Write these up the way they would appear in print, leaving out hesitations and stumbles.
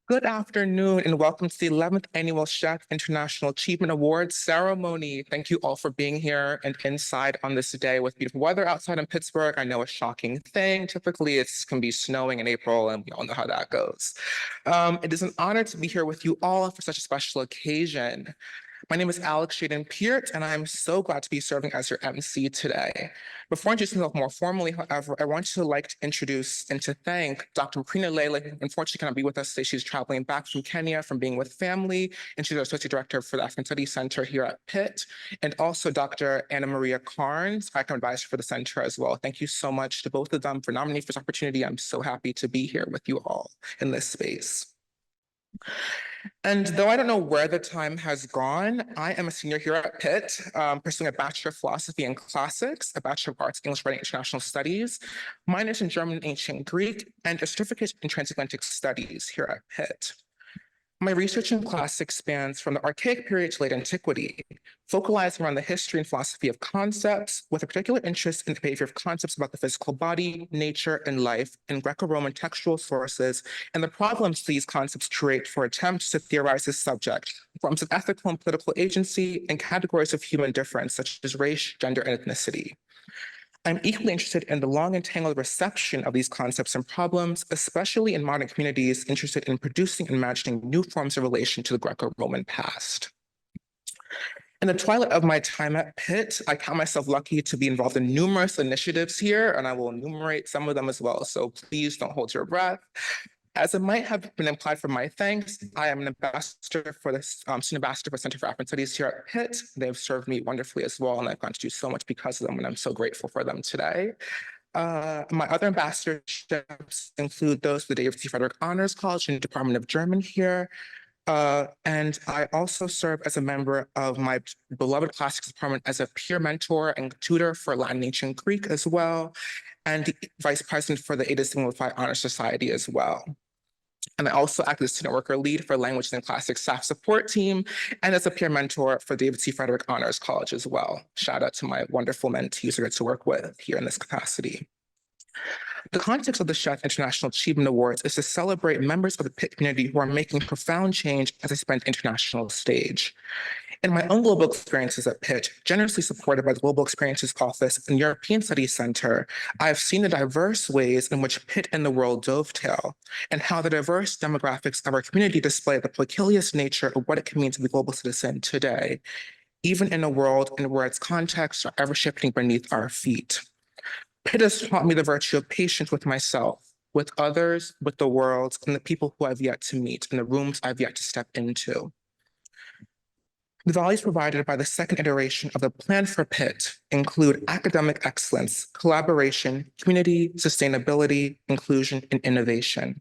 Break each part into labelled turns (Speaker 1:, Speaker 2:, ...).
Speaker 1: Good afternoon and welcome to the 11th Annual Sheth International Achievement Awards ceremony. Thank you all for being here and inside on this day with beautiful weather outside in Pittsburgh. I know a shocking thing. Typically, it can be snowing in April and we all know how that goes. It is an honor to be here with you all for such a special occasion. My name is Alex Shaden Peart, and I'm so glad to be serving as your MC today. Before introducing myself more formally, however, I want to introduce and to thank Dr. Makrina Lele, who unfortunately cannot be with us today. She's traveling back from Kenya from being with family, and she's our Associate Director for the African Studies Center here at Pitt, and also Dr. Anna Maria Carnes, Academic Advisor for the Center as well. Thank you so much to both of them for nominating for this opportunity. I'm so happy to be here with you all in this space. And though I don't know where the time has gone, I am a senior here at Pitt, pursuing a Bachelor of Philosophy and Classics, a Bachelor of Arts, English Writing, International Studies, minors in German and Ancient Greek, and a certificate in Transatlantic Studies here at Pitt. My research in classics spans from the Archaic period to late antiquity, focalizing around the history and philosophy of concepts, with a particular interest in the behavior of concepts about the physical body, nature, and life in Greco-Roman textual sources, and the problems these concepts create for attempts to theorize this subject, forms of ethical and political agency, and categories of human difference, such as race, gender, and ethnicity. I'm equally interested in the long and tangled reception of these concepts and problems, especially in modern communities interested in producing and imagining new forms of relation to the Greco-Roman past. In the twilight of my time at Pitt, I count myself lucky to be involved in numerous initiatives here, and I will enumerate some of them as well, so please don't hold your breath. As it might have been implied from my thanks, I am an ambassador for the student ambassador for Center for African Studies here at Pitt. They've served me wonderfully as well, and I've gotten to do so much because of them, and I'm so grateful for them today. My other ambassadorships include those for the David C. Frederick Honors College and Department of German here. And I also serve as a member of my beloved classics department as a peer mentor and tutor for Latin and Ancient Greek as well, and the vice president for the Ada Sigma Phi Honor Society as well. And I also act as student worker lead for Languages and Classics staff support team and as a peer mentor for David C. Frederick Honors College as well. Shout out to my wonderful mentees who I get to work with here in this capacity. The context of the Sheth International Achievement Awards is to celebrate members of the Pitt community who are making profound change as they spend international stage. In my own global experiences at Pitt, generously supported by the Global Experiences Office and European Studies Center, I have seen the diverse ways in which Pitt and the world dovetail, and how the diverse demographics of our community display the peculiar nature of what it can mean to be a global citizen today, even in a world in where its contexts are ever shifting beneath our feet. Pitt has taught me the virtue of patience with myself, with others, with the world, and the people who I've yet to meet, and the rooms I've yet to step into. The values provided by the second iteration of the Plan for Pitt include academic excellence, collaboration, community, sustainability, inclusion, and innovation.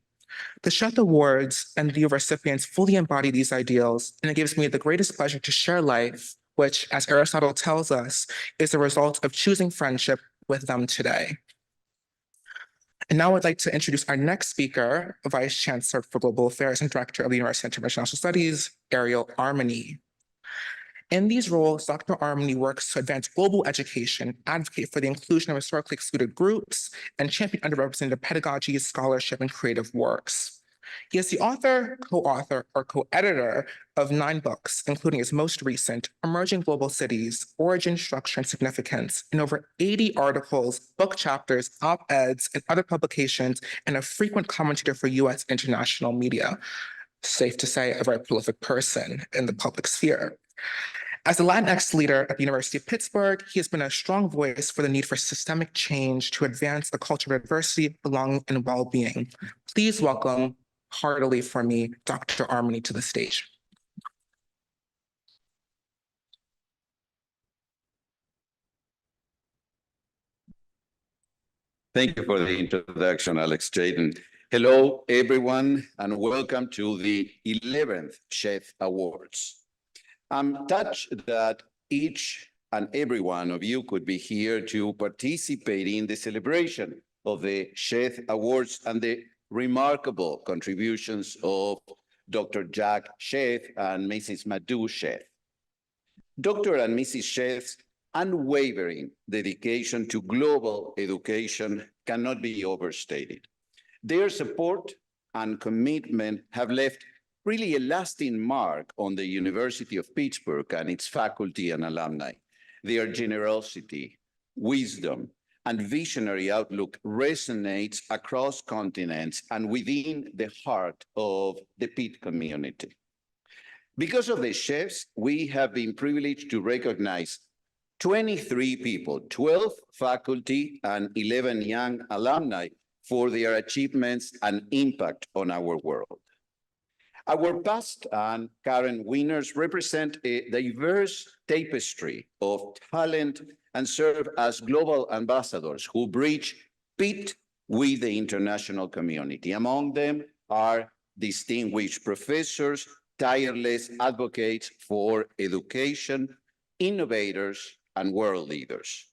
Speaker 1: The Sheth Awards and the recipients fully embody these ideals, and it gives me the greatest pleasure to share life, which, as Aristotle tells us, is the result of choosing friendship with them today. And now I'd like to introduce our next speaker, Vice Chancellor for Global Affairs and Director of the University Center for International Studies, Ariel Armani. In these roles, Dr. Armani works to advance global education, advocate for the inclusion of historically excluded groups, and champion underrepresented pedagogy, scholarship, and creative works. He is the author, co-author, or co-editor of 9 books, including his most recent, Emerging Global Cities, Origin, Structure, and Significance, and over 80 articles, book chapters, op-eds, and other publications, and a frequent commentator for US international media. Safe to say, a very prolific person in the public sphere. As a Latinx leader at the University of Pittsburgh, he has been a strong voice for the need for systemic change to advance a culture of diversity, belonging, and well-being. Please welcome heartily for me, Dr. Armani, to the stage.
Speaker 2: Thank you for the introduction, Alex Jaden. Hello, everyone, and welcome to the 11th Sheth Awards. I'm touched that each and every one of you could be here to participate in the celebration of the Sheth Awards and the remarkable contributions of Dr. Jack Sheth and Mrs. Madhu Sheth. Dr. and Mrs. Sheth's unwavering dedication to global education cannot be overstated. Their support and commitment have left really a lasting mark on the University of Pittsburgh and its faculty and alumni. Their generosity, wisdom, and visionary outlook resonates across continents and within the heart of the Pitt community. Because of the Sheths, we have been privileged to recognize 23 people, 12 faculty and 11 young alumni for their achievements and impact on our world. Our past and current winners represent a diverse tapestry of talent and serve as global ambassadors who bridge Pitt with the international community. Among them are distinguished professors, tireless advocates for education, innovators, and world leaders.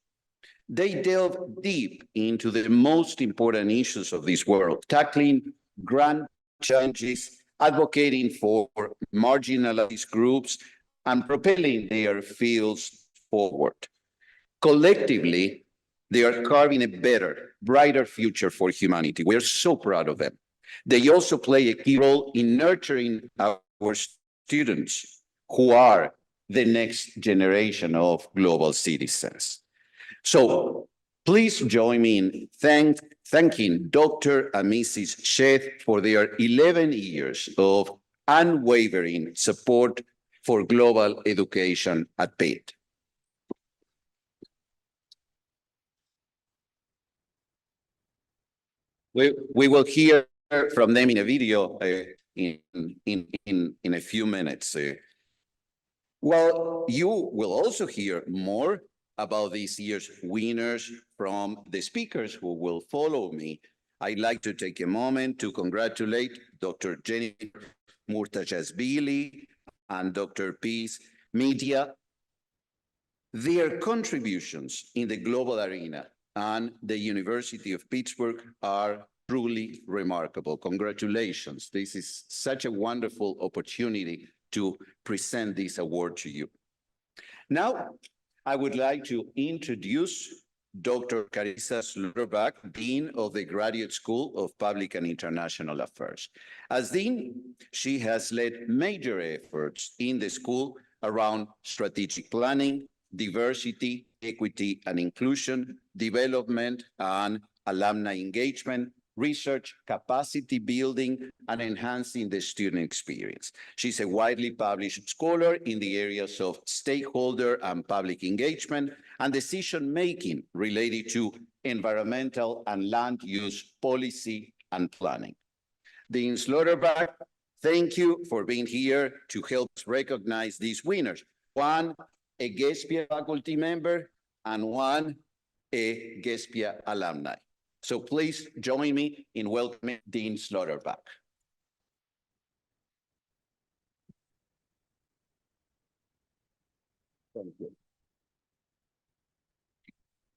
Speaker 2: They delve deep into the most important issues of this world, tackling grand challenges, advocating for marginalized groups, and propelling their fields forward. Collectively, they are carving a better, brighter future for humanity. We are so proud of them. They also play a key role in nurturing our students, who are the next generation of global citizens. So please join me in thanking Dr. and Mrs. Sheth for their 11 years of unwavering support for global education at Pitt. We will hear from them in a video in a few minutes. Well, you will also hear more about this year's winners from the speakers who will follow me. I'd like to take a moment to congratulate Dr. Jennifer Murtazashvili and Dr. Peace Medie. Their contributions in the global arena and the University of Pittsburgh are truly remarkable. Congratulations. This is such a wonderful opportunity to present this award to you. Now, I would like to introduce Dr. Carissa Slaughterback, Dean of the Graduate School of Public and International Affairs. As Dean, she has led major efforts in the school around strategic planning, diversity, equity and inclusion, development and alumni engagement, research, capacity building, and enhancing the student experience. She's a widely published scholar in the areas of stakeholder and public engagement and decision-making related to environmental and land use policy and planning. Dean Slaughterback, thank you for being here to help us recognize these winners. One, a GESPIA faculty member, and one, a GESPIA alumni. So please join me in welcoming Dean Slaughterback. Thank you.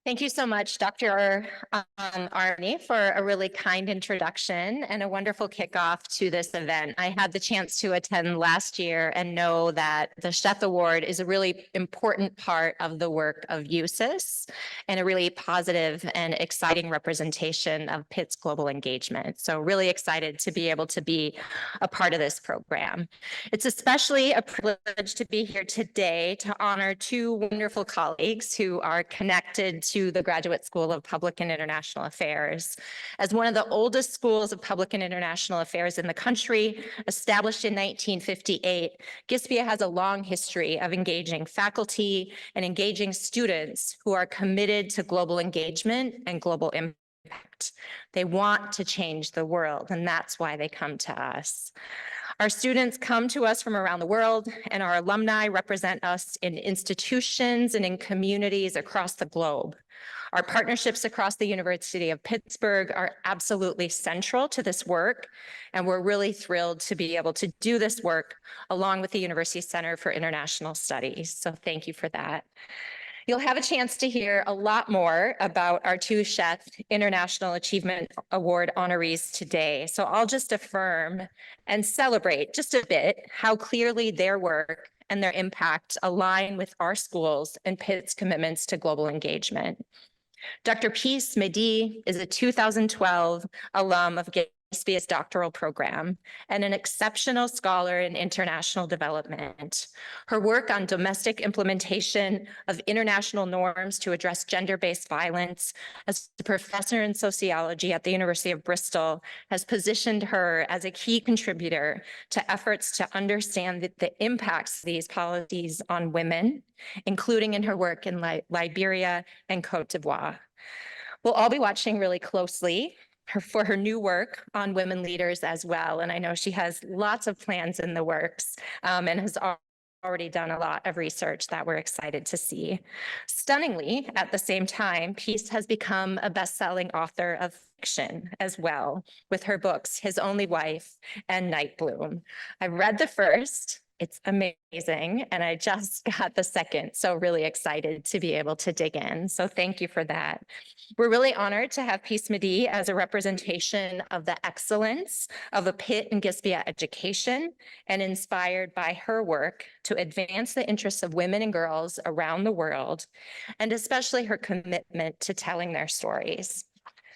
Speaker 3: Thank you so much, Dr. Arnie, for a really kind introduction and a wonderful kickoff to this event. I had the chance to attend last year and know that the Sheth Award is a really important part of the work of USIS and a really positive and exciting representation of Pitt's global engagement. So really excited to be able to be a part of this program. It's especially a privilege to be here today to honor two wonderful colleagues who are connected to the Graduate School of Public and International Affairs. As one of the oldest schools of public and international affairs in the country, established in 1958, GESPIA has a long history of engaging faculty and engaging students who are committed to global engagement and global impact. They want to change the world, and that's why they come to us. Our students come to us from around the world, and our alumni represent us in institutions and in communities across the globe. Our partnerships across the University of Pittsburgh are absolutely central to this work, and we're really thrilled to be able to do this work along with the University Center for International Studies. So thank you for that. You'll have a chance to hear a lot more about our two Sheth International Achievement Award honorees today. So I'll just affirm and celebrate just a bit how clearly their work and their impact align with our schools and Pitt's commitments to global engagement. Dr. Peace Medie is a 2012 alum of illustrious doctoral program and an exceptional scholar in international development. Her work on domestic implementation of international norms to address gender-based violence as a professor in sociology at the University of Bristol has positioned her as a key contributor to efforts to understand the impacts of these policies on women, including in her work in Liberia and Cote d'Ivoire. We'll all be watching really closely for her new work on women leaders as well. And I know she has lots of plans in the works and has already done a lot of research that we're excited to see. Stunningly, at the same time, Peace has become a best-selling author of fiction as well, with her books, His Only Wife and Night Bloom. I read the first. It's amazing. And I just got the second. So really excited to be able to dig in. So thank you for that. We're really honored to have Peace Medie as a representation of the excellence of a Pitt and Gisbia education and inspired by her work to advance the interests of women and girls around the world, and especially her commitment to telling their stories.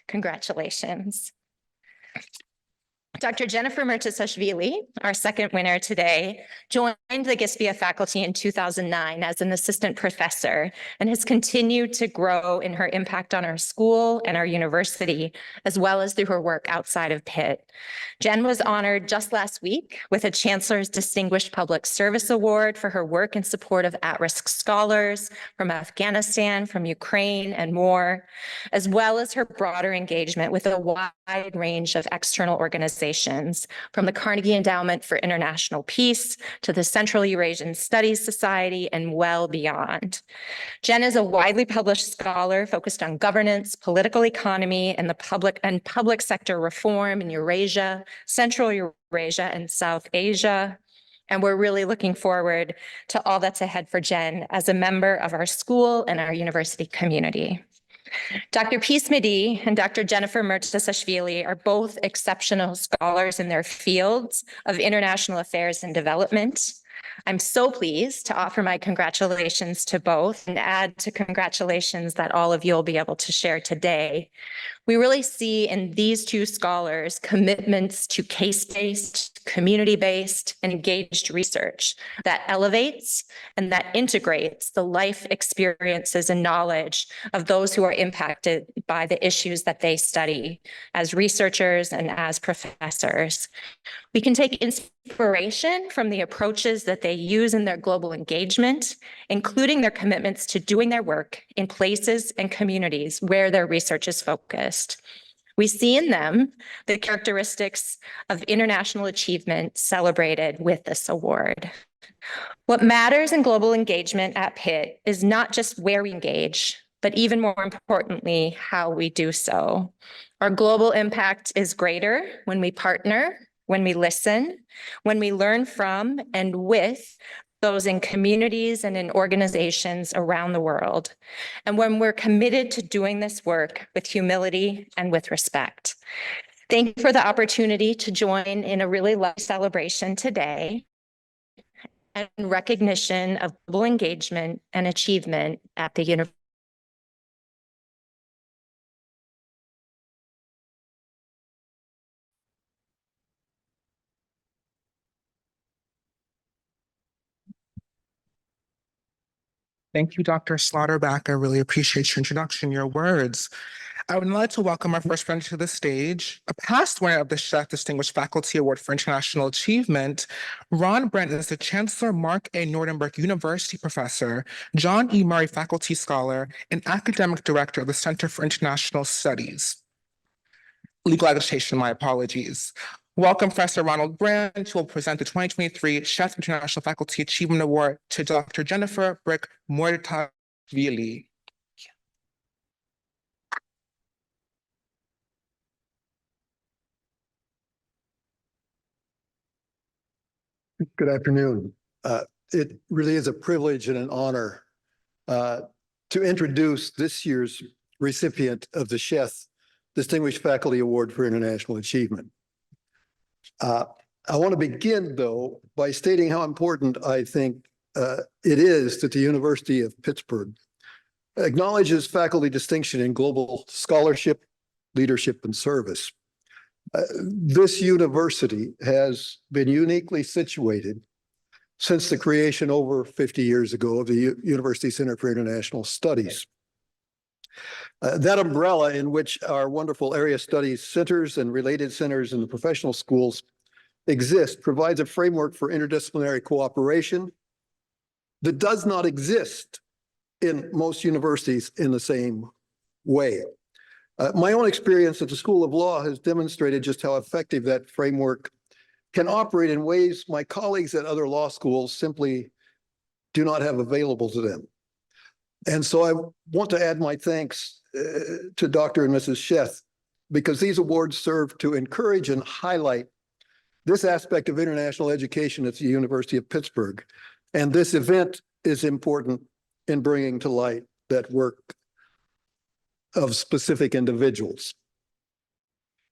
Speaker 3: Congratulations. Dr. Jennifer Murtazashvili, our second winner today, joined the Gisbia faculty in 2009 as an assistant professor and has continued to grow in her impact on our school and our university, as well as through her work outside of Pitt. Jen was honored just last week with a Chancellor's Distinguished Public Service Award for her work in support of at-risk scholars from Afghanistan, from Ukraine, and more, as well as her broader engagement with a wide range of external organizations, from the Carnegie Endowment for International Peace to the Central Eurasian Studies Society and well beyond. Jen is a widely published scholar focused on governance, political economy, and public sector reform in Eurasia, Central Eurasia, and South Asia. And we're really looking forward to all that's ahead for Jen as a member of our school and our university community. Dr. Peace Medie and Dr. Jennifer Murtazashvili are both exceptional scholars in their fields of international affairs and development. I'm so pleased to offer my congratulations to both and add to congratulations that all of you will be able to share today. We really see in these two scholars commitments to case-based, community-based, and engaged research that elevates and that integrates the life experiences and knowledge of those who are impacted by the issues that they study as researchers and as professors. We can take inspiration from the approaches that they use in their global engagement, including their commitments to doing their work in places and communities where their research is focused. We see in them the characteristics of international achievement celebrated with this award. What matters in global engagement at Pitt is not just where we engage, but even more importantly, how we do so. Our global impact is greater when we partner, when we listen, when we learn from and with those in communities and in organizations around the world, and when we're committed to doing this work with humility and with respect. Thank you for the opportunity to join in a really lovely celebration today and recognition of global engagement and achievement at the university.
Speaker 1: Thank you, Dr. Slaughterback. I really appreciate your introduction, your words. I would like to welcome our first friend to the stage, a past winner of the Sheth Distinguished Faculty Award for International Achievement. Ron Brent is the Chancellor Mark A. Nordenberg University Professor, John E. Murray Faculty Scholar, and Academic Director of the Center for International Studies. Legal agitation, my apologies. Welcome, Professor Ronald Brandt, who will present the 2023 Sheth International Faculty Achievement Award to Dr. Jennifer Brick Murtazashvili.
Speaker 4: Good afternoon. It really is a privilege and an honor to introduce this year's recipient of the Sheth Distinguished Faculty Award for International Achievement. I want to begin, though, by stating how important I think it is that the University of Pittsburgh acknowledges faculty distinction in global scholarship, leadership, and service. This university has been uniquely situated since the creation over 50 years ago of the University Center for International Studies. That umbrella in which our wonderful area studies centers and related centers in the professional schools exist provides a framework for interdisciplinary cooperation that does not exist in most universities in the same way. My own experience at the School of Law has demonstrated just how effective that framework can operate in ways my colleagues at other law schools simply do not have available to them. And so I want to add my thanks to Dr. and Mrs. Sheth, because these awards serve to encourage and highlight this aspect of international education at the University of Pittsburgh. And this event is important in bringing to light that work of specific individuals.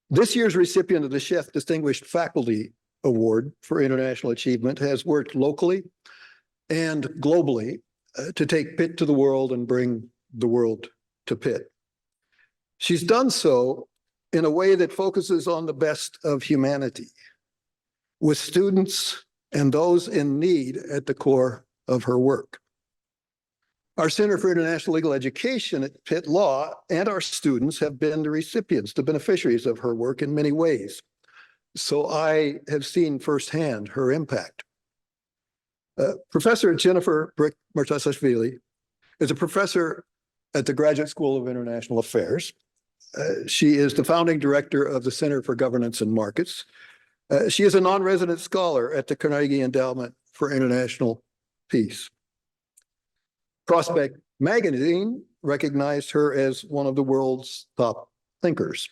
Speaker 4: This year's recipient of the Sheth Distinguished Faculty Award for International Achievement has worked locally and globally to take Pitt to the world and bring the world to Pitt. She's done so in a way that focuses on the best of humanity, with students and those in need at the core of her work. Our Center for International Legal Education at Pitt Law and our students have been the recipients, the beneficiaries of her work in many ways. So I have seen firsthand her impact. Professor Jennifer Murtazashvili is a professor at the Graduate School of International Affairs. She is the founding director of the Center for Governance and Markets. She is a non-resident scholar at the Carnegie Endowment for International Peace. Prospect Magazine recognized her as one of the world's top thinkers.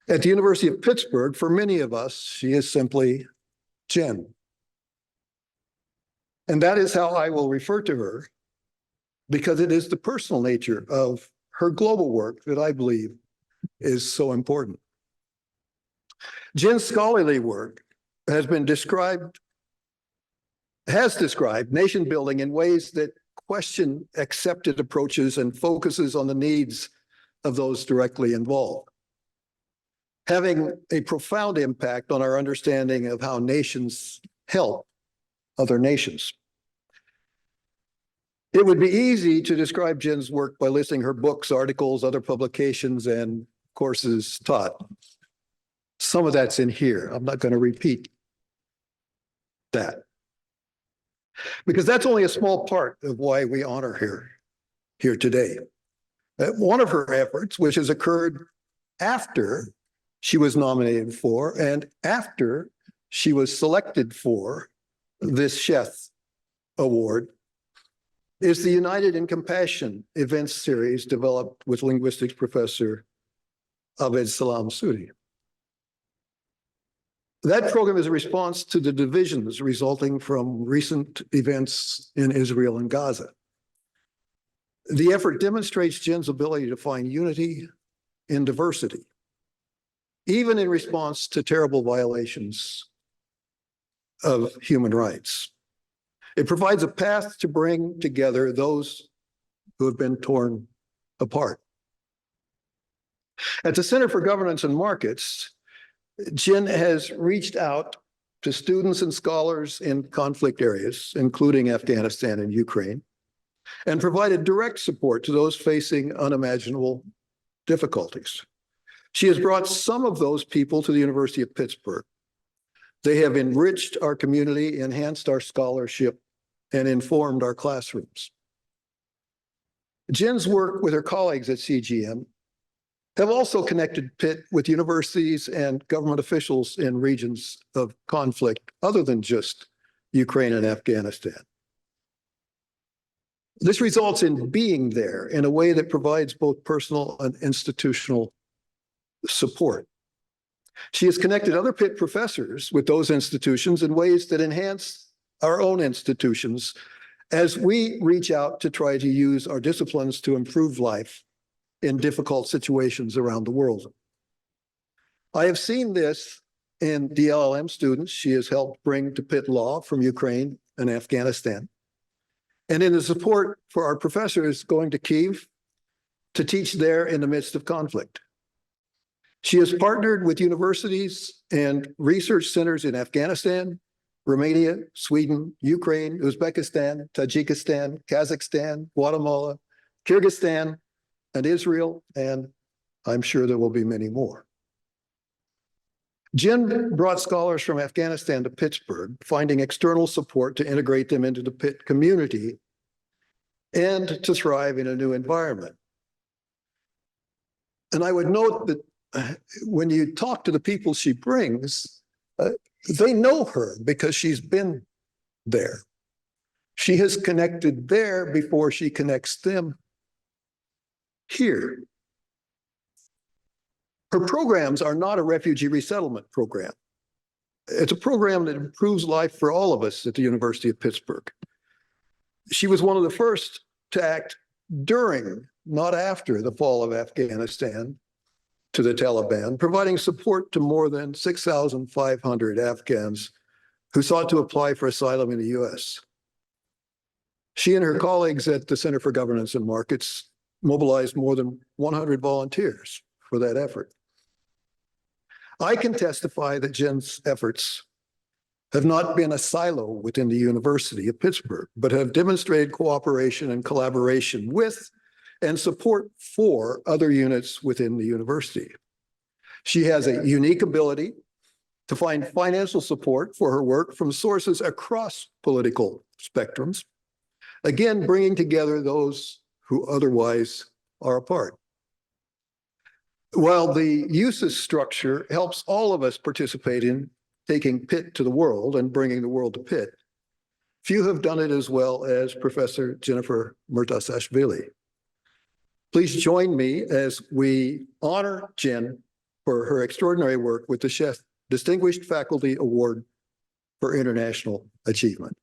Speaker 4: At the University of Pittsburgh, for many of us, she is simply Jen. And that is how I will refer to her, because it is the personal nature of her global work that I believe is so important. Jen's scholarly work has described nation building in ways that question accepted approaches and focuses on the needs of those directly involved, having a profound impact on our understanding of how nations help other nations. It would be easy to describe Jen's work by listing her books, articles, other publications, and courses taught. Some of that's in here. I'm not going to repeat that, because that's only a small part of why we honor her here today. One of her efforts, which has occurred after she was nominated for and after she was selected for this Sheth Award, is the United in Compassion event series developed with linguistics professor Abed Salam Sudi. That program is a response to the divisions resulting from recent events in Israel and Gaza. The effort demonstrates Jen's ability to find unity in diversity, even in response to terrible violations of human rights. It provides a path to bring together those who have been torn apart. At the Center for Governance and Markets, Jen has reached out to students and scholars in conflict areas, including Afghanistan and Ukraine, and provided direct support to those facing unimaginable difficulties. She has brought some of those people to the University of Pittsburgh. They have enriched our community, enhanced our scholarship, and informed our classrooms. Jen's work with her colleagues at CGM have also connected Pitt with universities and government officials in regions of conflict other than just Ukraine and Afghanistan. This results in being there in a way that provides both personal and institutional support. She has connected other Pitt professors with those institutions in ways that enhance our own institutions as we reach out to try to use our disciplines to improve life in difficult situations around the world. I have seen this in the LLM students she has helped bring to Pitt Law from Ukraine and Afghanistan, and in the support for our professors going to Kyiv to teach there in the midst of conflict. She has partnered with universities and research centers in Afghanistan, Romania, Sweden, Ukraine, Uzbekistan, Tajikistan, Kazakhstan, Guatemala, Kyrgyzstan, and Israel, and I'm sure there will be many more. Jen brought scholars from Afghanistan to Pittsburgh, finding external support to integrate them into the Pitt community and to thrive in a new environment. And I would note that when you talk to the people she brings, they know her because she's been there. She has connected there before she connects them here. Her programs are not a refugee resettlement program. It's a program that improves life for all of us at the University of Pittsburgh. She was one of the first to act during, not after, the fall of Afghanistan to the Taliban, providing support to more than 6,500 Afghans who sought to apply for asylum in the US. She and her colleagues at the Center for Governance and Markets mobilized more than 100 volunteers for that effort. I can testify that Jen's efforts have not been a silo within the University of Pittsburgh, but have demonstrated cooperation and collaboration with and support for other units within the university. She has a unique ability to find financial support for her work from sources across political spectrums, again, bringing together those who otherwise are apart. While the USIS structure helps all of us participate in taking Pitt to the world and bringing the world to Pitt, few have done it as well as Professor Jennifer Murtazashvili. Please join me as we honor Jen for her extraordinary work with the Sheth Distinguished Faculty Award for International Achievement.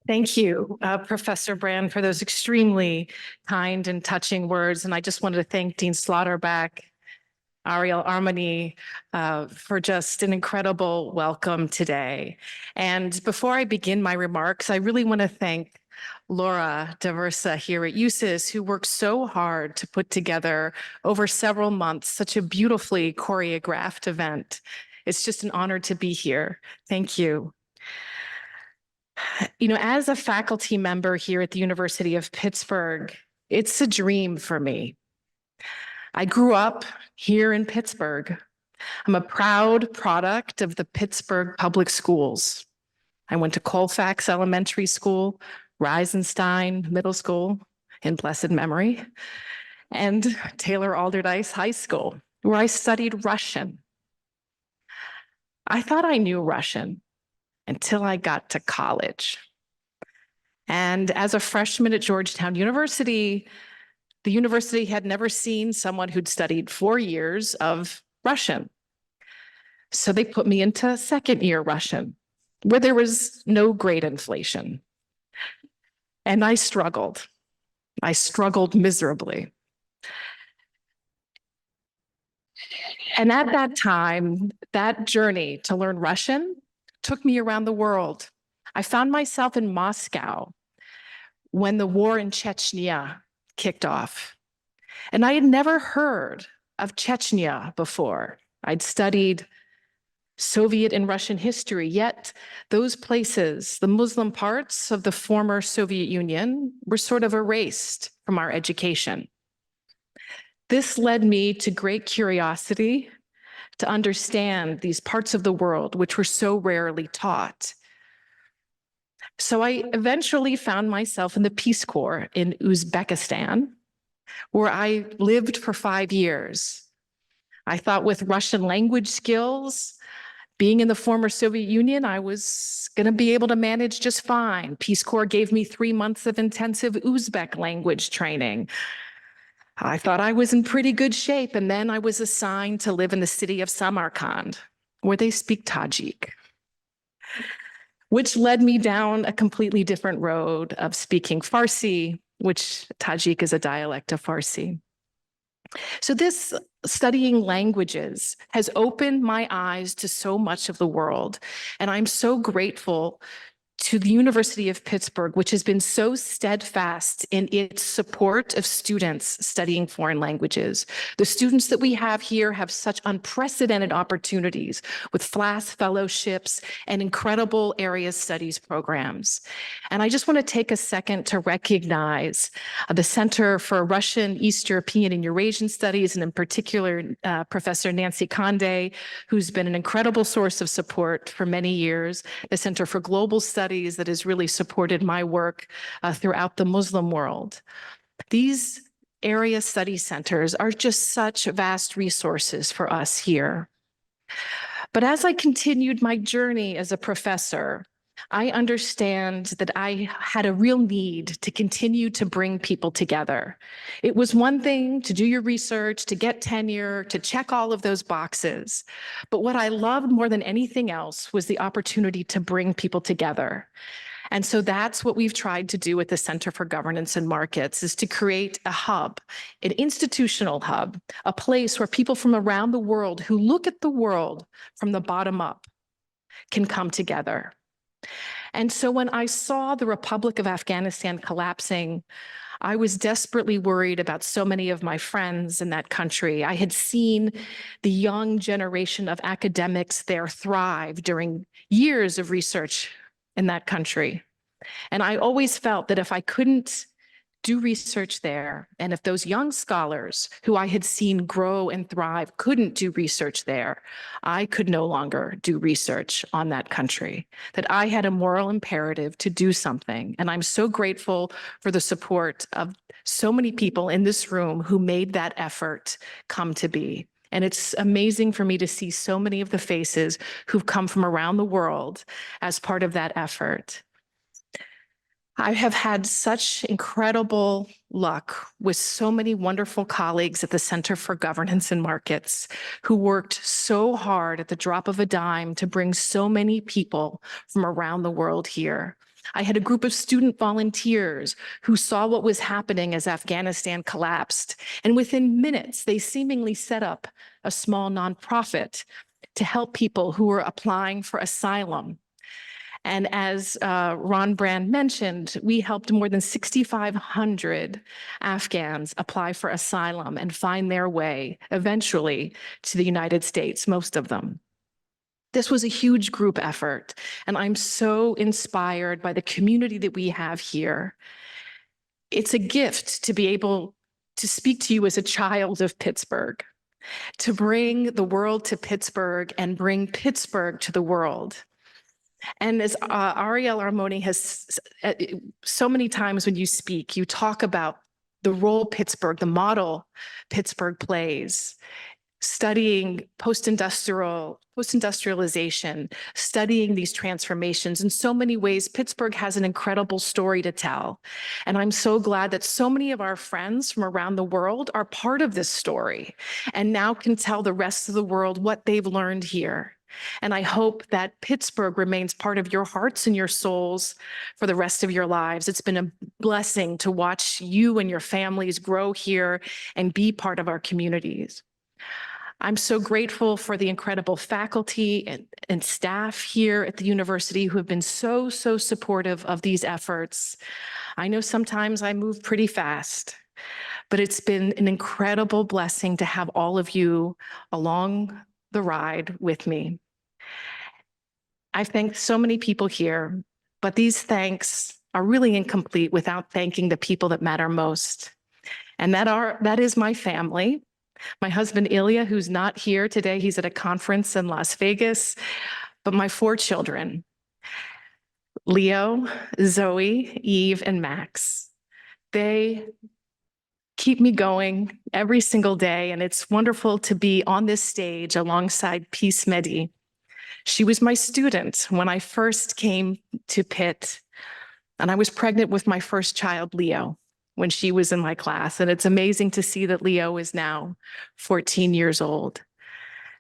Speaker 5: Thank you, Professor Brand, for those extremely kind and touching words. And I just wanted to thank Dean Slaughterback, Ariel Armani, for just an incredible welcome today. And before I begin my remarks, I really want to thank Laura Daversa here at USIS, who worked so hard to put together over several months such a beautifully choreographed event. It's just an honor to be here. Thank you. You know, as a faculty member here at the University of Pittsburgh, it's a dream for me. I grew up here in Pittsburgh. I'm a proud product of the Pittsburgh Public Schools. I went to Colfax Elementary School, Reisenstein Middle School in blessed memory, and Taylor Alderdice High School, where I studied Russian. I thought I knew Russian until I got to college. And as a freshman at Georgetown University, the university had never seen someone who'd studied 4 years of Russian. So they put me into second year Russian, where there was no grade inflation. And I struggled. I struggled miserably. And at that time, that journey to learn Russian took me around the world. I found myself in Moscow when the war in Chechnya kicked off. And I had never heard of Chechnya before. I'd studied Soviet and Russian history, yet those places, the Muslim parts of the former Soviet Union, were sort of erased from our education. This led me to great curiosity to understand these parts of the world which were so rarely taught. So I eventually found myself in the Peace Corps in Uzbekistan, where I lived for 5 years. I thought with Russian language skills, being in the former Soviet Union, I was going to be able to manage just fine. Peace Corps gave me 3 months of intensive Uzbek language training. I thought I was in pretty good shape, and then I was assigned to live in the city of Samarkand, where they speak Tajik, which led me down a completely different road of speaking Farsi, which Tajik is a dialect of Farsi. So this studying languages has opened my eyes to so much of the world, and I'm so grateful to the University of Pittsburgh, which has been so steadfast in its support of students studying foreign languages. The students that we have here have such unprecedented opportunities with FLAS fellowships and incredible area studies programs. And I just want to take a second to recognize the Center for Russian, East European, and Eurasian Studies, and in particular, Professor Nancy Conde, who's been an incredible source of support for many years, the Center for Global Studies that has really supported my work throughout the Muslim world. These area study centers are just such vast resources for us here. But as I continued my journey as a professor, I understand that I had a real need to continue to bring people together. It was one thing to do your research, to get tenure, to check all of those boxes. But what I loved more than anything else was the opportunity to bring people together. And so that's what we've tried to do at the Center for Governance and Markets, is to create a hub, an institutional hub, a place where people from around the world who look at the world from the bottom up can come together. And so when I saw the Republic of Afghanistan collapsing, I was desperately worried about so many of my friends in that country. I had seen the young generation of academics there thrive during years of research in that country. And I always felt that if I couldn't do research there, and if those young scholars who I had seen grow and thrive couldn't do research there, I could no longer do research on that country, that I had a moral imperative to do something. And I'm so grateful for the support of so many people in this room who made that effort come to be. And it's amazing for me to see so many of the faces who've come from around the world as part of that effort. I have had such incredible luck with so many wonderful colleagues at the Center for Governance and Markets who worked so hard at the drop of a dime to bring so many people from around the world here. I had a group of student volunteers who saw what was happening as Afghanistan collapsed, and within minutes, they seemingly set up a small nonprofit to help people who were applying for asylum. And as Ron Brand mentioned, we helped more than 6,500 Afghans apply for asylum and find their way eventually to the United States, most of them. This was a huge group effort, and I'm so inspired by the community that we have here. It's a gift to be able to speak to you as a child of Pittsburgh, to bring the world to Pittsburgh and bring Pittsburgh to the world. And as Ariel Armoni has so many times when you speak, you talk about the role Pittsburgh, the model Pittsburgh plays, studying post-industrialization, studying these transformations. In so many ways, Pittsburgh has an incredible story to tell. And I'm so glad that so many of our friends from around the world are part of this story and now can tell the rest of the world what they've learned here. And I hope that Pittsburgh remains part of your hearts and your souls for the rest of your lives. It's been a blessing to watch you and your families grow here and be part of our communities. I'm so grateful for the incredible faculty and staff here at the university who have been so supportive of these efforts. I know sometimes I move pretty fast, but it's been an incredible blessing to have all of you along the ride with me. I've thanked so many people here, but these thanks are really incomplete without thanking the people that matter most. And that is my family, my husband Ilya, who's not here today. He's at a conference in Las Vegas, but my 4 children, Leo, Zoe, Eve, and Max. They keep me going every single day, and it's wonderful to be on this stage alongside Peace Medie. She was my student when I first came to Pitt, and I was pregnant with my first child, Leo, when she was in my class. And it's amazing to see that Leo is now 14 years old.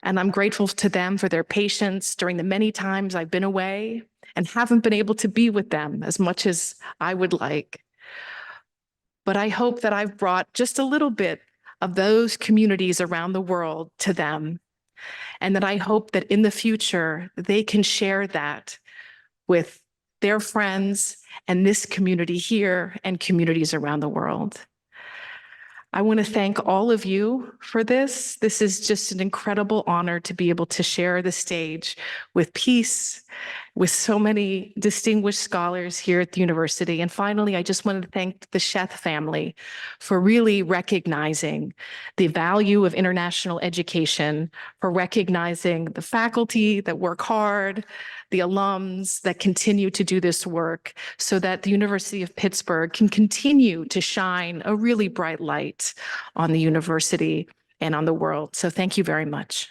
Speaker 5: And I'm grateful to them for their patience during the many times I've been away and haven't been able to be with them as much as I would like. But I hope that I've brought just a little bit of those communities around the world to them. And that I hope that in the future, they can share that with their friends and this community here and communities around the world. I want to thank all of you for this. This is just an incredible honor to be able to share the stage with Peace, with so many distinguished scholars here at the university. And finally, I just wanted to thank the Sheth family for really recognizing the value of international education, for recognizing the faculty that work hard, the alums that continue to do this work so that the University of Pittsburgh can continue to shine a really bright light on the university and on the world. So thank you very much.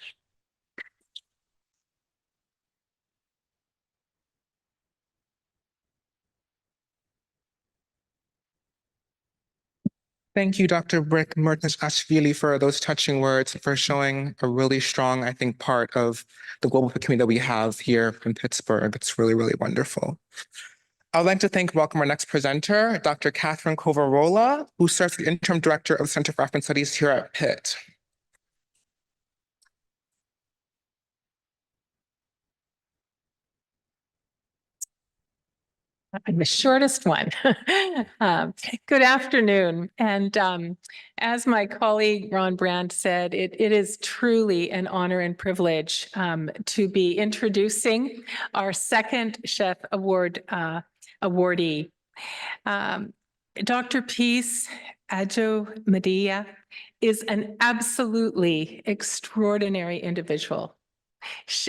Speaker 1: Thank you, Dr. Murtazashvili, for those touching words, for showing a really strong, I think, part of the global community that we have here in Pittsburgh. It's really, really wonderful. I'd like to welcome our next presenter, Dr. Catherine Covarola, who serves as the Interim Director of the Center for African Studies here at Pitt.
Speaker 6: I'm the shortest one. Good afternoon. And as my colleague Ron Brand said, it is truly an honor and privilege to be introducing our second Sheth Award awardee. Dr. Peace Adjo Medie is an absolutely extraordinary individual.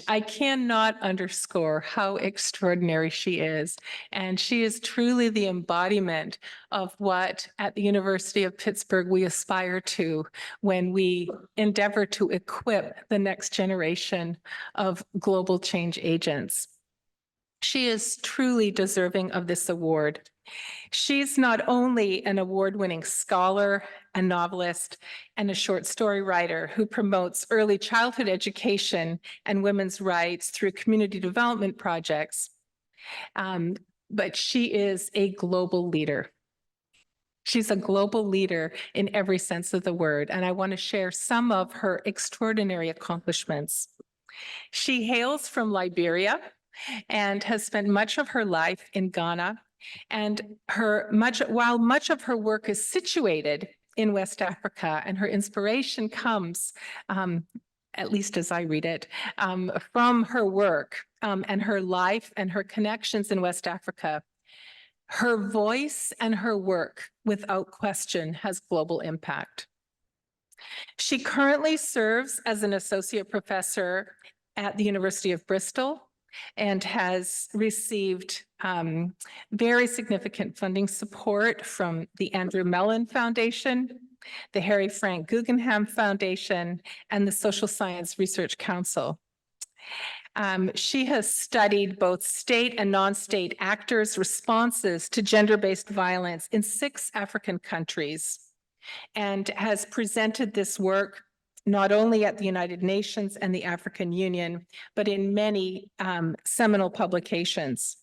Speaker 6: I cannot underscore how extraordinary she is. And she is truly the embodiment of what at the University of Pittsburgh we aspire to when we endeavor to equip the next generation of global change agents. She is truly deserving of this award. She's not only an award-winning scholar, a novelist, and a short story writer who promotes early childhood education and women's rights through community development projects, but she is a global leader. She's a global leader in every sense of the word, and I want to share some of her extraordinary accomplishments. She hails from Liberia and has spent much of her life in Ghana. And while much of her work is situated in West Africa, and her inspiration comes, at least as I read it, from her work and her life and her connections in West Africa, her voice and her work, without question, has global impact. She currently serves as an associate professor at the University of Bristol and has received very significant funding support from the Andrew Mellon Foundation, the Harry Frank Guggenheim Foundation, and the Social Science Research Council. She has studied both state and non-state actors' responses to gender-based violence in 6 African countries and has presented this work not only at the United Nations and the African Union, but in many seminal publications.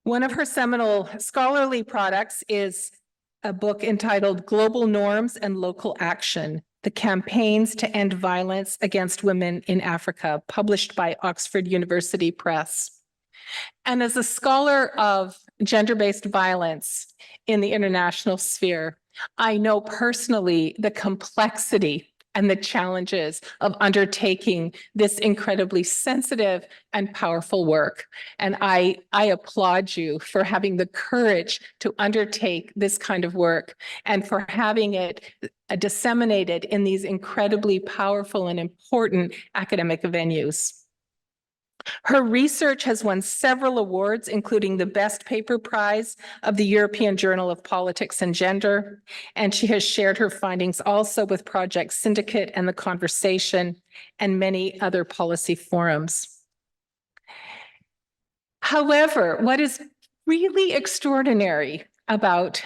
Speaker 6: One of her seminal scholarly products is a book entitled Global Norms and Local Action: The Campaigns to End Violence Against Women in Africa, published by Oxford University Press. And as a scholar of gender-based violence in the international sphere, I know personally the complexity and the challenges of undertaking this incredibly sensitive and powerful work. And I applaud you for having the courage to undertake this kind of work and for having it disseminated in these incredibly powerful and important academic venues. Her research has won several awards, including the Best Paper Prize of the European Journal of Politics and Gender, and she has shared her findings also with Project Syndicate and The Conversation and many other policy forums. However, what is really extraordinary about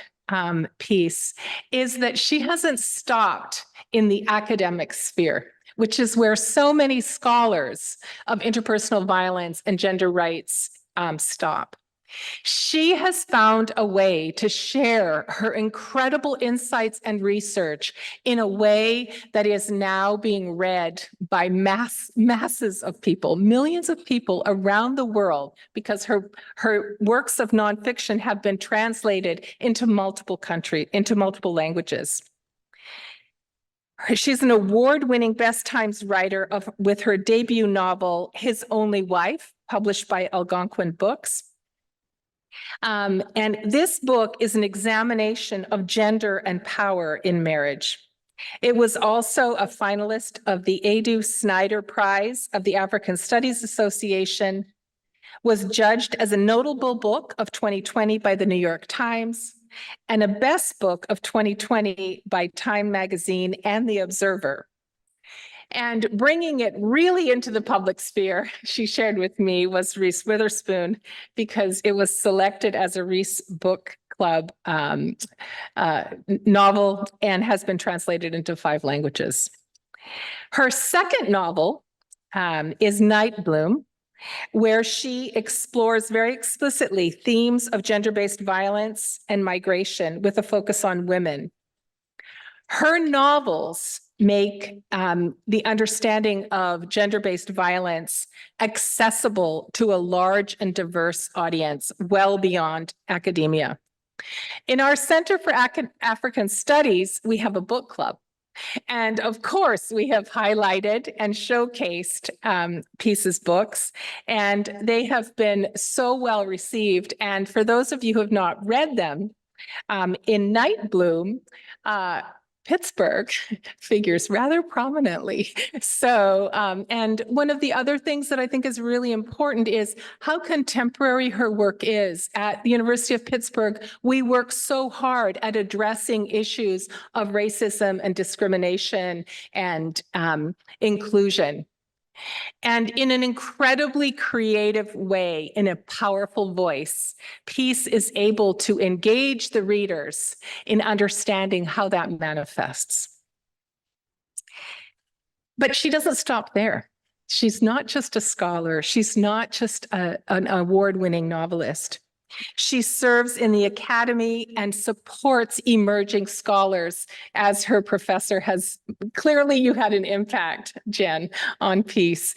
Speaker 6: piece is that she hasn't stopped in the academic sphere, which is where so many scholars of interpersonal violence and gender rights stop. She has found a way to share her incredible insights and research in a way that is now being read by masses of people, millions of people around the world, because her works of nonfiction have been translated into multiple languages. She's an award-winning Best Times writer with her debut novel, His Only Wife, published by Algonquin Books. And this book is an examination of gender and power in marriage. It was also a finalist of the Adu Snyder Prize of the African Studies Association, was judged as a notable book of 2020 by the New York Times, and a best book of 2020 by Time Magazine and The Observer. And bringing it really into the public sphere, she shared with me, was Reese Witherspoon, because it was selected as a Reese Book Club novel and has been translated into 5 languages. Her second novel is Night Bloom, where she explores very explicitly themes of gender-based violence and migration with a focus on women. Her novels make the understanding of gender-based violence accessible to a large and diverse audience well beyond academia. In our Center for African Studies, we have a book club. And of course, we have highlighted and showcased Peace's books, and they have been so well received. And for those of you who have not read them, in Night Bloom, Pittsburgh figures rather prominently. So, and one of the other things that I think is really important is how contemporary her work is. At the University of Pittsburgh, we work so hard at addressing issues of racism and discrimination and inclusion. And in an incredibly creative way, in a powerful voice, Peace is able to engage the readers in understanding how that manifests. But she doesn't stop there. She's not just a scholar. She's not just an award-winning novelist. She serves in the academy and supports emerging scholars, as her professor has. Clearly, you had an impact, Jen, on Peace.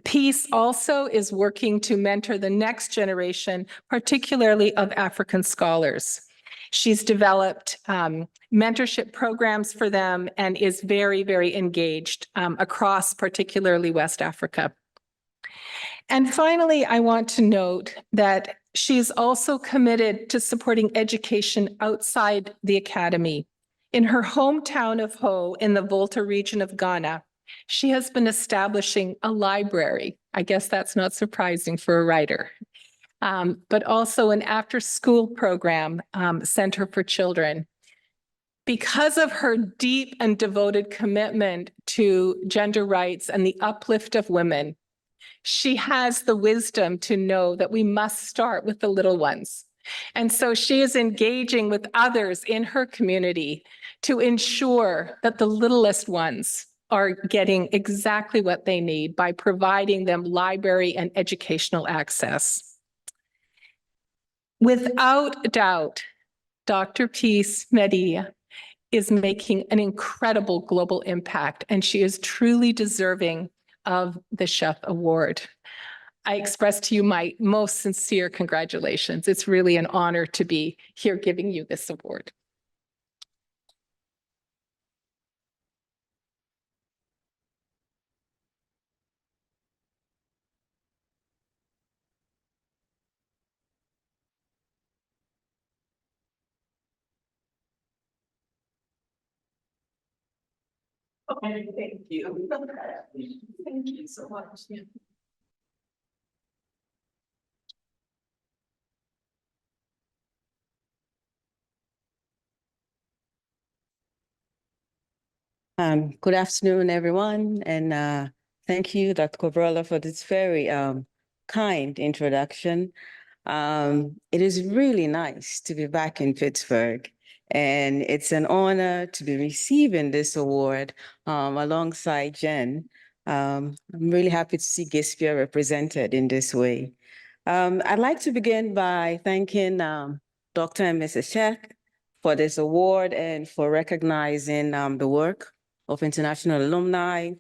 Speaker 6: Peace also is working to mentor the next generation, particularly of African scholars. She's developed mentorship programs for them and is very, very engaged across particularly West Africa. And finally, I want to note that she's also committed to supporting education outside the academy. In her hometown of Ho, in the Volta region of Ghana, she has been establishing a library. I guess that's not surprising for a writer, but also an after-school program, Center for Children. Because of her deep and devoted commitment to gender rights and the uplift of women, she has the wisdom to know that we must start with the little ones. And so she is engaging with others in her community to ensure that the littlest ones are getting exactly what they need by providing them library and educational access. Without doubt, Dr. Peace Medie is making an incredible global impact, and she is truly deserving of the Sheth Award. I express to you my most sincere congratulations. It's really an honor to be here giving you this award. Okay, thank you. Thank you so much.
Speaker 7: Good afternoon, everyone, and thank you, Dr. Cobrella, for this very kind introduction. It is really nice to be back in Pittsburgh, and it's an honor to be receiving this award alongside Jen. I'm really happy to see Gispia represented in this way. I'd like to begin by thanking Dr. and Mrs. Sheth for this award and for recognizing the work of international alumni.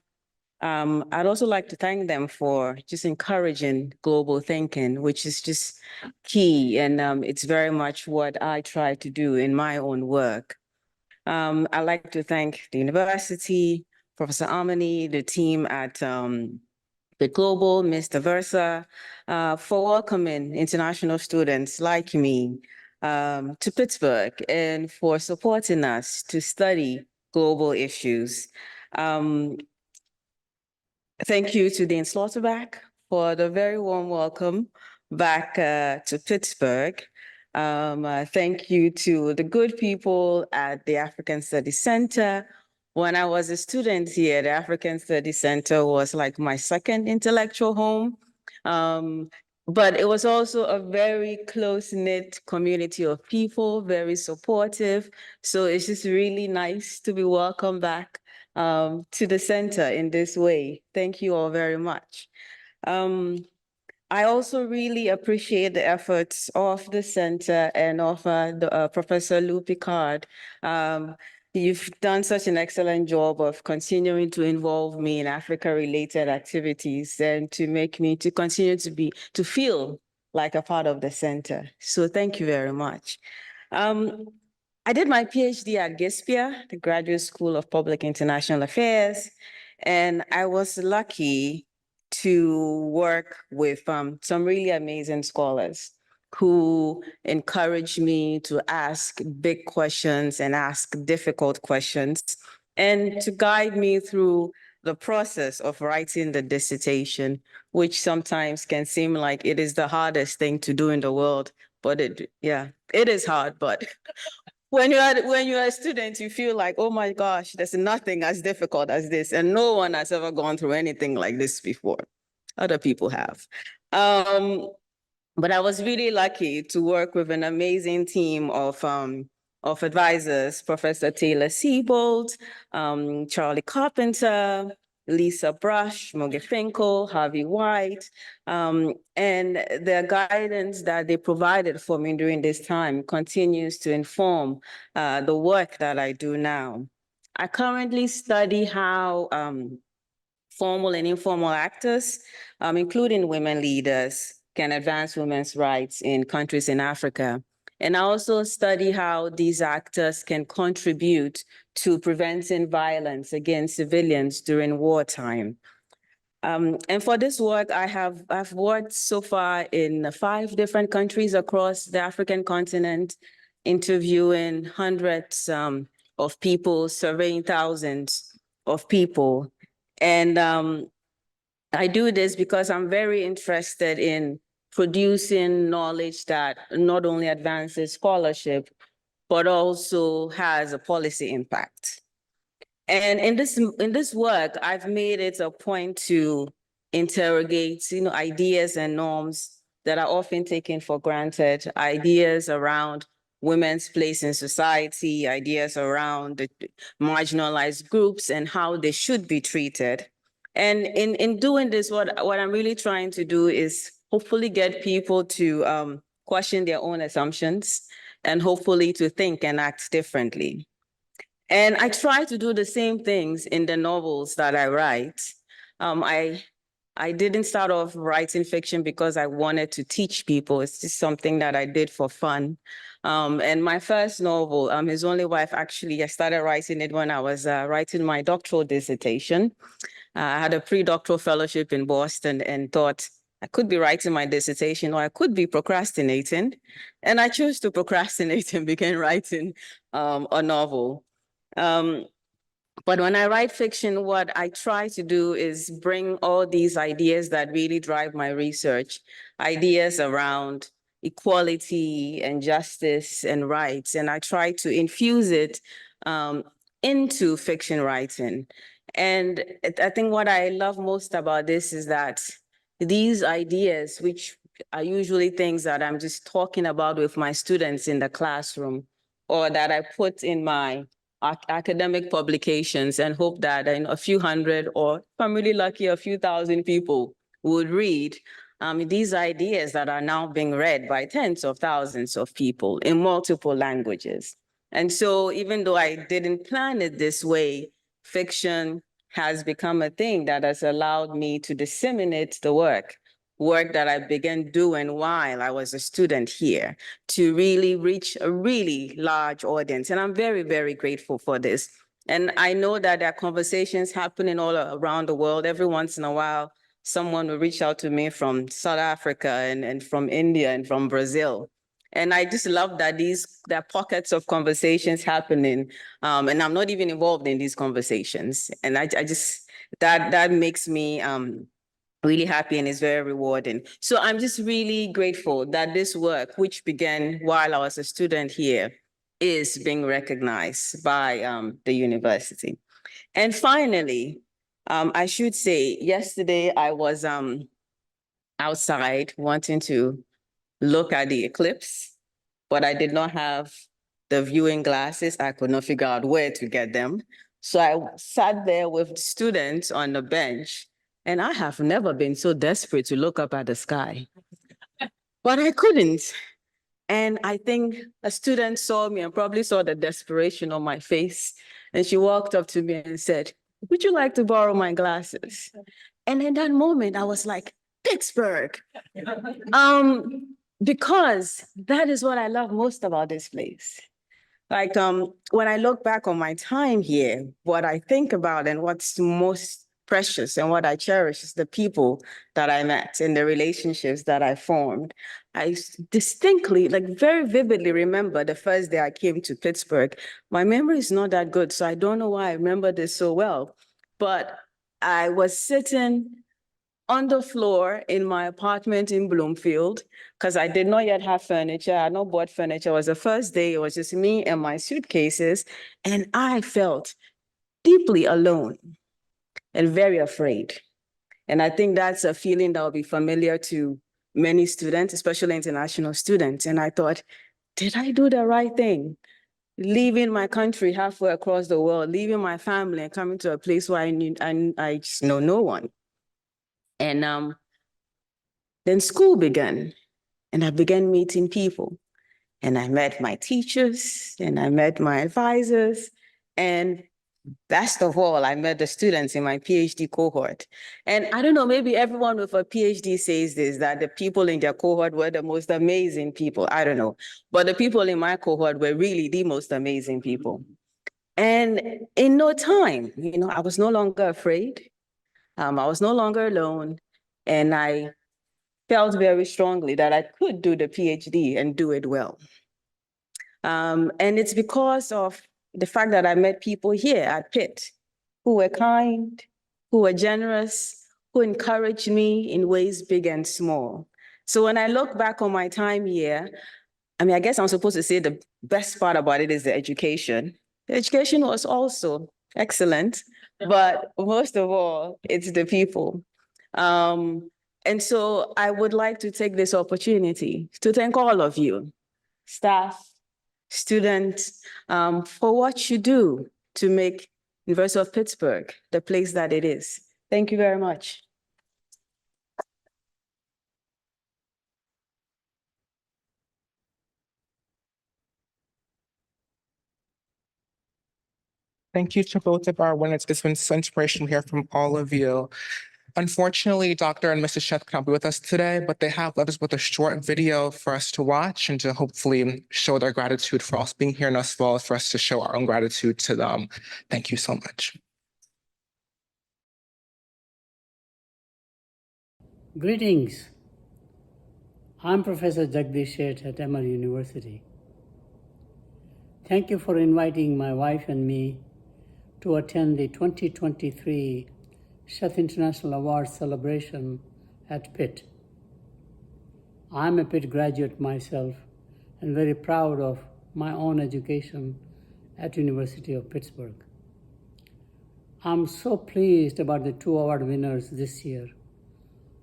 Speaker 7: I'd also like to thank them for just encouraging global thinking, which is just key. And it's very much what I try to do in my own work. I'd like to thank the university, Professor Alumni, the team at the Global, Mr. Versa, for welcoming international students like me to Pittsburgh and for supporting us to study global issues. Thank you to Dean Slaughterback for the very warm welcome back to Pittsburgh. Thank you to the good people at the African Studies Center. When I was a student here, the African Studies Center was like my second intellectual home. But it was also a very close-knit community of people, very supportive. So it's just really nice to be welcomed back to the center in this way. Thank you all very much. I also really appreciate the efforts of the center and of Professor Lou Picard. You've done such an excellent job of continuing to involve me in Africa-related activities and to make me to continue to feel like a part of the center. So thank you very much. I did my PhD at Gispia, the Graduate School of Public International Affairs, and I was lucky to work with some really amazing scholars who encouraged me to ask big questions and ask difficult questions and to guide me through the process of writing the dissertation, which sometimes can seem like it is the hardest thing to do in the world, but it is hard, but when you're a student, you feel like, oh my gosh, there's nothing as difficult as this. And no one has ever gone through anything like this before. Other people have. But I was really lucky to work with an amazing team of advisors, Professor Taylor Siebold, Charlie Carpenter, Lisa Brush, Moge Finkel, Harvey White, and the guidance that they provided for me during this time continues to inform the work that I do now. I currently study how formal and informal actors, including women leaders, can advance women's rights in countries in Africa. And I also study how these actors can contribute to preventing violence against civilians during wartime. And for this work, I've worked so far in 5 different countries across the African continent, interviewing hundreds of people, surveying thousands of people. And I do this because I'm very interested in producing knowledge that not only advances scholarship, but also has a policy impact. And in this work, I've made it a point to interrogate, ideas and norms that are often taken for granted, ideas around women's place in society, ideas around the marginalized groups and how they should be treated. And in doing this, what I'm really trying to do is hopefully get people to question their own assumptions and hopefully to think and act differently. And I try to do the same things in the novels that I write. I didn't start off writing fiction because I wanted to teach people. It's just something that I did for fun. And my first novel, His Only Wife, actually, I started writing it when I was writing my doctoral dissertation. I had a pre-doctoral fellowship in Boston and thought I could be writing my dissertation or I could be procrastinating. And I chose to procrastinate and began writing a novel. But when I write fiction, what I try to do is bring all these ideas that really drive my research, ideas around equality and justice and rights. And I try to infuse it into fiction writing. And I think what I love most about this is that these ideas, which are usually things that I'm just talking about with my students in the classroom, or that I put in my academic publications and hope that a few hundred, or if I'm really lucky, a few thousand people would read. These ideas that are now being read by tens of thousands of people in multiple languages. And so even though I didn't plan it this way, fiction has become a thing that has allowed me to disseminate the work that I began doing while I was a student here, to really reach a really large audience. And I'm very, very grateful for this. And I know that there are conversations happening all around the world. Every once in a while, someone will reach out to me from South Africa and from India and from Brazil. And I just love that there are pockets of conversations happening. And I'm not even involved in these conversations. And I just, that makes me really happy and is very rewarding. So I'm just really grateful that this work, which began while I was a student here, is being recognized by the university. And finally, I should say, yesterday I was outside wanting to look at the eclipse, but I did not have the viewing glasses. I could not figure out where to get them. So I sat there with students on the bench, and I have never been so desperate to look up at the sky, but I couldn't. And I think a student saw me and probably saw the desperation on my face. And she walked up to me and said, "Would you like to borrow my glasses?" And in that moment, I was like, Pittsburgh. Because that is what I love most about this place. Like, when I look back on my time here, what I think about and what's most precious and what I cherish is the people that I met and the relationships that I formed. I distinctly, like very vividly remember the first day I came to Pittsburgh. My memory is not that good, so I don't know why I remember this so well. But I was sitting on the floor in my apartment in Bloomfield, because I did not yet have furniture. I had not bought furniture. It was the first day. It was just me and my suitcases. And I felt deeply alone and very afraid. And I think that's a feeling that will be familiar to many students, especially international students. And I thought, did I do the right thing? Leaving my country halfway across the world, leaving my family and coming to a place where I just know no one. And then school began, and I began meeting people. And I met my teachers, and I met my advisors, and best of all, I met the students in my PhD cohort. And I don't know, maybe everyone with a PhD says this, that the people in their cohort were the most amazing people. I don't know. But the people in my cohort were really the most amazing people. And in no time, I was no longer afraid. I was no longer alone. And I felt very strongly that I could do the PhD and do it well. And it's because of the fact that I met people here at Pitt who were kind, who were generous, who encouraged me in ways big and small. So when I look back on my time here, I guess I'm supposed to say the best part about it is the education. The education was also excellent, but most of all, it's the people. And so I would like to take this opportunity to thank all of you, staff, students, for what you do to make University of Pittsburgh the place that it is. Thank you very much.
Speaker 1: Thank you to both of our winners. It's been so inspirational to hear from all of you. Unfortunately, Dr. and Mrs. Sheth cannot be with us today, but they have left us with a short video for us to watch and to hopefully show their gratitude for us being here, and as well as for us to show our own gratitude to them. Thank you so much.
Speaker 8: Greetings. I'm Professor Jagdish Sheth at Emory University. Thank you for inviting my wife and me to attend the 2023 Sheth International Awards celebration at Pitt. I'm a Pitt graduate myself and very proud of my own education at University of Pittsburgh. I'm so pleased about the 2 award winners this year.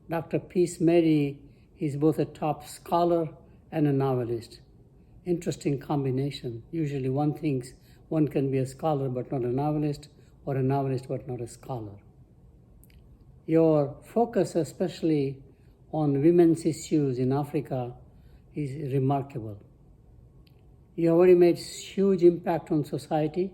Speaker 8: Dr. Medie He's both a top scholar and a novelist. Interesting combination. Usually one thinks one can be a scholar but not a novelist, or a novelist but not a scholar. Your focus, especially on women's issues in Africa, is remarkable. You have already made huge impact on society,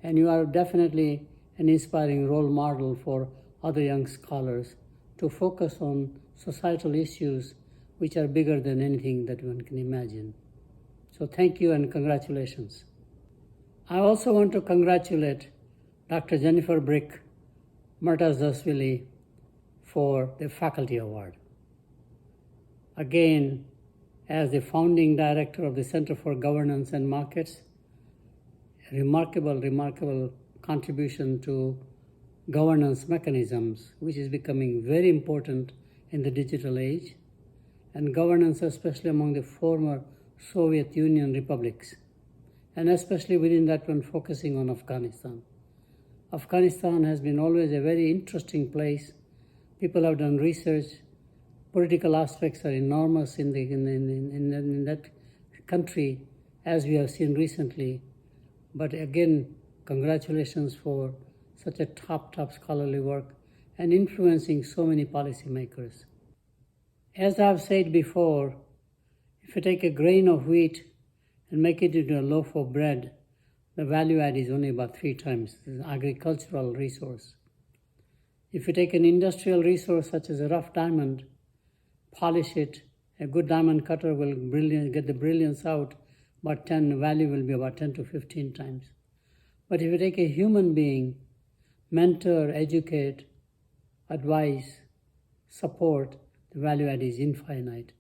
Speaker 8: and you are definitely an inspiring role model for other young scholars to focus on societal issues which are bigger than anything that one can imagine. So thank you and congratulations. I also want to congratulate Dr. Jennifer Brick Murtazashvili for the Faculty Award. Again, as the founding director of the Center for Governance and Markets, a remarkable contribution to governance mechanisms, which is becoming very important in the digital age, and governance especially among the former Soviet Union republics, and especially within that one focusing on Afghanistan. Afghanistan has been always a very interesting place. People have done research. Political aspects are enormous in that country, as we have seen recently. But again, congratulations for such a top scholarly work and influencing so many policymakers. As I've said before, if you take a grain of wheat and make it into a loaf of bread, the value add is only about 3 times. It's an agricultural resource. If you take an industrial resource such as a rough diamond, polish it, a good diamond cutter will get the brilliance out, but value will be about 10 to 15 times. But if you take a human being, mentor, educate, advise, support, the value add is infinite.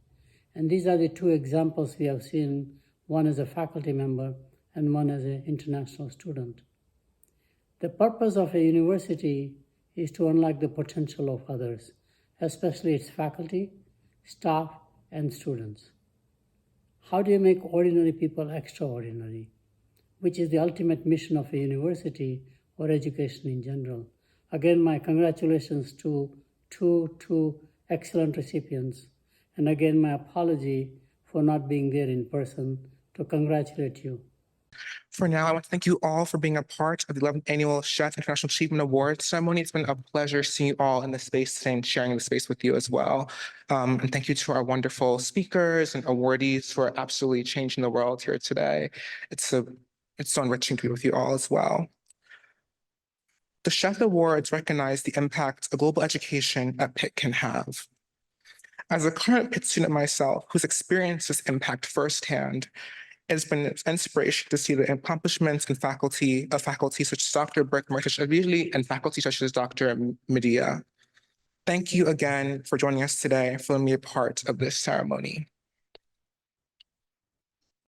Speaker 8: And these are the 2 examples we have seen, one as a faculty member and one as an international student. The purpose of a university is to unlock the potential of others, especially its faculty, staff, and students. How do you make ordinary people extraordinary, which is the ultimate mission of a university or education in general? Again, my congratulations to two excellent recipients. And again, my apology for not being there in person to congratulate you.
Speaker 1: For now, I want to thank you all for being a part of the 11th Annual Sheth International Achievement Awards ceremony. It's been a pleasure seeing you all in the space today and sharing the space with you as well. And thank you to our wonderful speakers and awardees for absolutely changing the world here today. It's so enriching to be with you all as well. The Sheth Awards recognize the impact a global education at Pitt can have. As a current Pitt student myself, who's experienced this impact firsthand, it's been an inspiration to see the accomplishments and faculty such as Dr. Brick Murtazashvili and faculty such as Dr. Medie. Thank you again for joining us today, for letting me be a part of this ceremony.